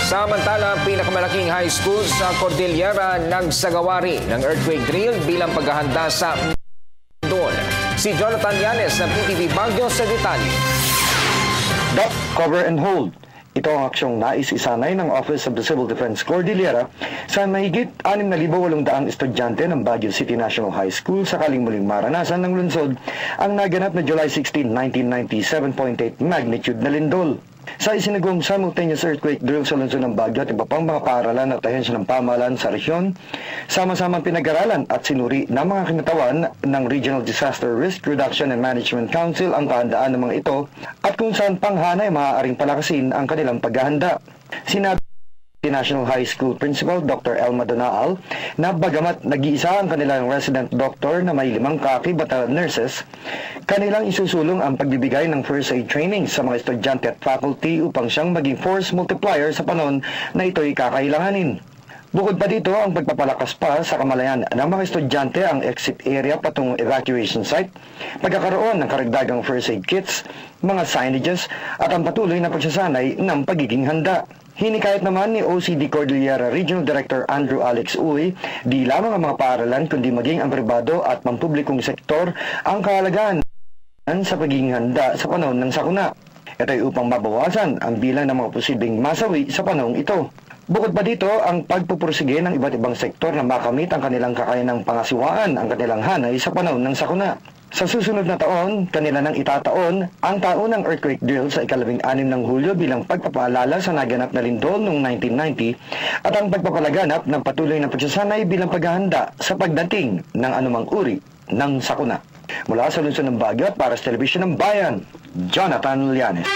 Samantala, pinakamalaking high school sa Cordillera nagsagawa rin ng earthquake drill bilang paghahanda sa doon. Si Jonathan Llanes ng PTV Baguio sa detalye. Duck, cover and hold. Ito ang aksyong nais-isanay ng Office of the Civil Defense Cordillera sa mahigit 6,800 estudyante ng Baguio City National High School sakaling muling maranasan ng lungsod ang naganap na July 16, 1997.8 magnitude na lindol. Sa isinagawang simultaneous earthquake drill sa lungsod ng Baguio at iba pang mga paaralan at ahensya ng pamahalaan sa rehiyon, sama-samang pinag-aralan at sinuri ng mga kinatawan ng Regional Disaster Risk Reduction and Management Council ang kahandaan ng mga ito at kung saan panghanay maaaring palakasin ang kanilang paghahanda. Sinabi National High School Principal Dr. Elma Donaal na bagamat nag-iisa ang kanilang resident doctor na may 5 kaki-battalion nurses, kanilang isusulong ang pagbibigay ng first aid training sa mga estudyante at faculty upang siyang maging force multiplier sa panahon na ito'y kakailanganin. Bukod pa dito, ang pagpapalakas pa sa kamalayan ng mga estudyante ang exit area patungong evacuation site, pagkakaroon ng karagdagang first aid kits, mga signages at ang patuloy na pagsasanay ng pagiging handa. Hinikayat naman ni OCD Cordillera Regional Director Andrew Alex Uy, di lamang ang mga paaralan kundi maging ang pribado at pampublikong sektor ang kahalagaan sa pagiging handa sa panahon ng sakuna. Ito ay upang mabawasan ang bilang ng mga posibleng masawi sa panahong ito. Bukod pa dito, ang pagpupursige ng iba't ibang sektor na makamit ang kanilang kakayanang pangasiwaan ang kanilang hanay sa panahon ng sakuna. Sa susunod na taon, kanila nang itataon ang taunang earthquake drill sa ika-16 ng Hulyo bilang pagpapaalala sa naganap na lindol noong 1990 at ang pagpapalaganap ng patuloy na pagsasanay bilang paghahanda sa pagdating ng anumang uri ng sakuna. Mula sa lungsod ng Baguio at para sa Telebisyon ng Bayan, Jonathan Llanes.